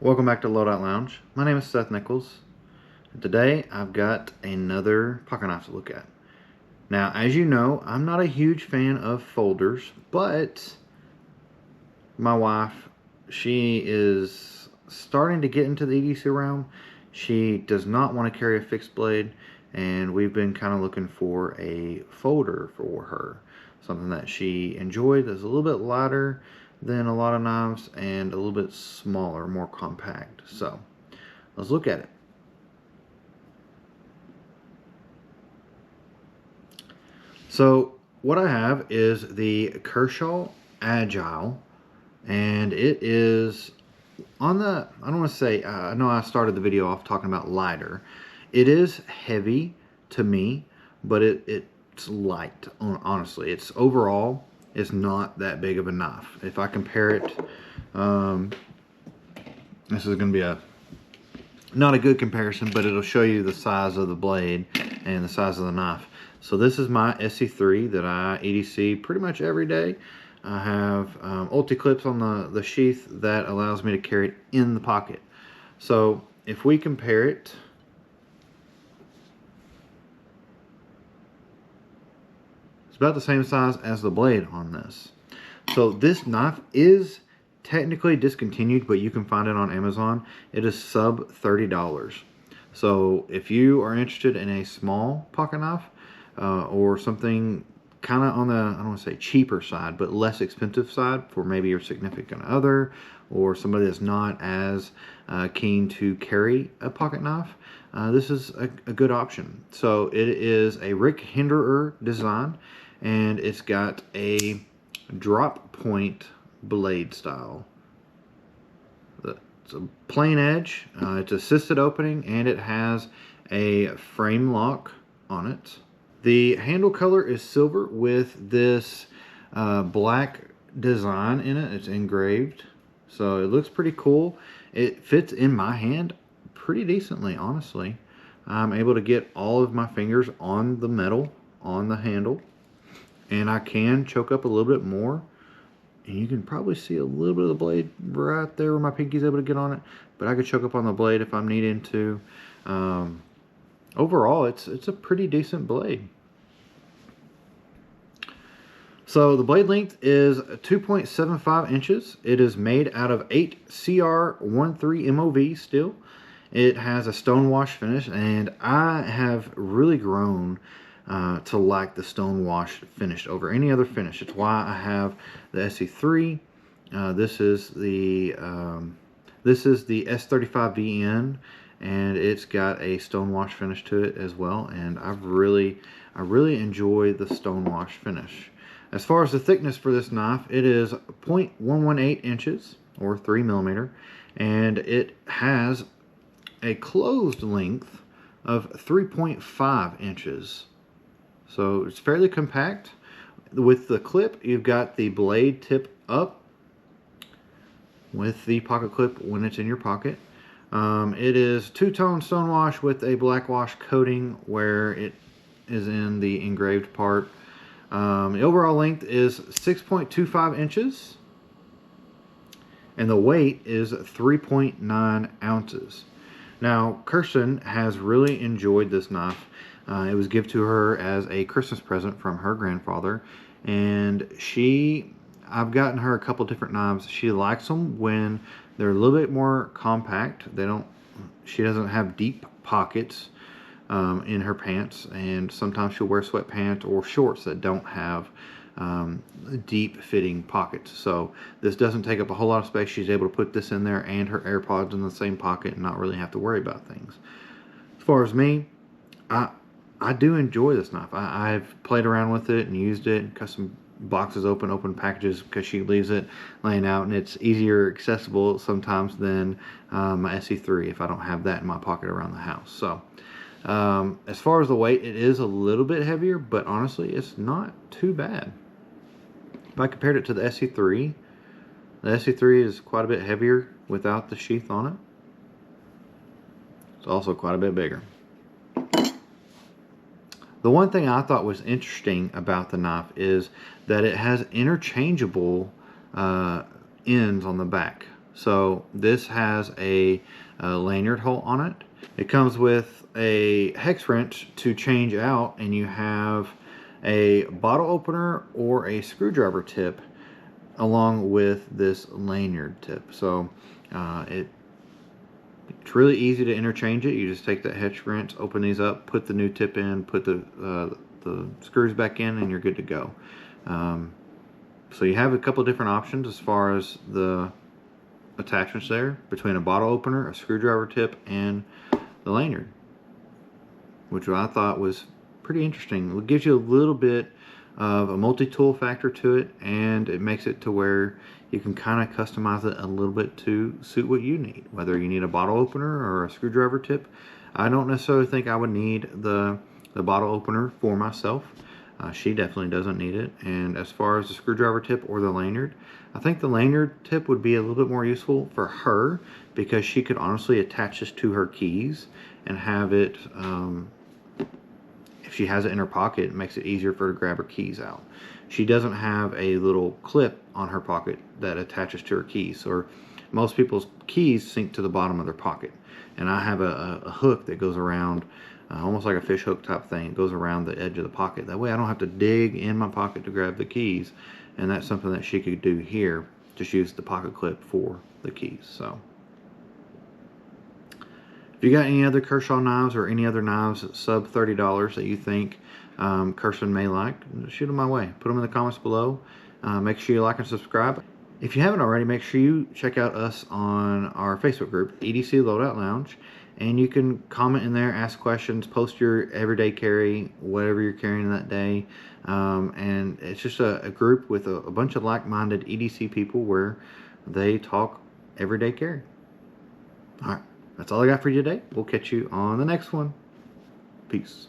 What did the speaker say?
Welcome back to Loadout Lounge. My name is Seth Nichols. And today I've got another pocket knife to look at. Now, as you know, I'm not a huge fan of folders, but my wife, she is starting to get into the EDC realm. She does not want to carry a fixed blade, and we've been kind of looking for a folder for her. Something that she enjoyed that's a little bit lighter than a lot of knives and a little bit smaller, more compact. So let's look at it. So what I have is the Kershaw Agile, and it is on the, I don't want to say, I know I started the video off talking about lighter. It is heavy to me, but it's light, honestly. It's overall, it's not that big of a knife. If I compare it, this is going to be not a good comparison, but it'll show you the size of the blade and the size of the knife. So this is my SC3 that I EDC pretty much every day. I have Ulti clips on the sheath that allows me to carry it in the pocket. So if we compare it, it's about the same size as the blade on this. So this knife is technically discontinued, but you can find it on Amazon. It is sub $30. So if you are interested in a small pocket knife or something kind of on the, I don't want to say cheaper side, but less expensive side for maybe your significant other or somebody that's not as keen to carry a pocket knife, this is a good option. So it is a Rick Hinderer design, and it's got a drop point blade style. It's a plain edge, it's assisted opening, and it has a frame lock on it. The handle color is silver with this black design in it. It's engraved, so it looks pretty cool. It fits in my hand pretty decently, honestly. I'm able to get all of my fingers on the metal on the handle, and I can choke up a little bit more. And you can probably see a little bit of the blade right there where my pinky's able to get on it, but I could choke up on the blade if I'm needing to. Overall, it's a pretty decent blade. So the blade length is 2.75 inches. It is made out of 8CR13 MOV steel. It has a stone wash finish, and I have really grown to like the stone wash finish over any other finish. It's why I have the SC3. This is the S35VN, and it's got a stone wash finish to it as well. And I really enjoy the stone wash finish. As far as the thickness for this knife, it is 0.118 inches or 3 millimeter, and it has a closed length of 3.5 inches. So it's fairly compact. With the clip, you've got the blade tip up with the pocket clip when it's in your pocket. It is two-tone stone wash with a black wash coating where it is in the engraved part. The overall length is 6.25 inches, and the weight is 3.9 ounces. Now, Kirsten has really enjoyed this knife. It was given to her as a Christmas present from her grandfather, and I've gotten her a couple different knives. She likes them when they're a little bit more compact. She doesn't have deep pockets in her pants, and sometimes she'll wear sweatpants or shorts that don't have deep fitting pockets. So this doesn't take up a whole lot of space. She's able to put this in there and her AirPods in the same pocket and not really have to worry about things. As far as me, I do enjoy this knife. I've played around with it and used it, cut some boxes open packages, because she leaves it laying out, and it's easier accessible sometimes than my SC3 if I don't have that in my pocket around the house. So as far as the weight, it is a little bit heavier, but honestly, it's not too bad. If I compared it to the SC3, the SC3 is quite a bit heavier without the sheath on it. It's also quite a bit bigger. The one thing I thought was interesting about the knife is that it has interchangeable ends on the back. So this has a lanyard hole on it. It comes with a hex wrench to change out, and you have a bottle opener or a screwdriver tip along with this lanyard tip. So it's really easy to interchange it. You just take that hex wrench, open these up, put the new tip in, put the screws back in, and you're good to go. So you have a couple different options as far as the attachments there, between a bottle opener, a screwdriver tip, and the lanyard, which I thought was pretty interesting. It gives you a little bit of a multi-tool factor to it, and it makes it to where you can kind of customize it a little bit to suit what you need, whether you need a bottle opener or a screwdriver tip. I don't necessarily think I would need the bottle opener for myself. She definitely doesn't need it. And as far as the screwdriver tip or the lanyard, I think the lanyard tip would be a little bit more useful for her, because she could honestly attach this to her keys and have it, if she has it in her pocket, it makes it easier for her to grab her keys out. She doesn't have a little clip on her pocket that attaches to her keys, or most people's keys sink to the bottom of their pocket. And I have a hook that goes around, almost like a fish hook type thing. It goes around the edge of the pocket. That way I don't have to dig in my pocket to grab the keys. And that's something that she could do here. Just use the pocket clip for the keys. So if you got any other Kershaw knives or any other knives sub $30 that you think Kirsten may like, shoot them my way. Put them in the comments below. Make sure you like and subscribe. If you haven't already, make sure you check out us on our Facebook group, EDC Loadout Lounge. And you can comment in there, ask questions, post your everyday carry, whatever you're carrying that day. And it's just a group with a bunch of like-minded EDC people where they talk everyday carry. All right, that's all I got for you today. We'll catch you on the next one. Peace.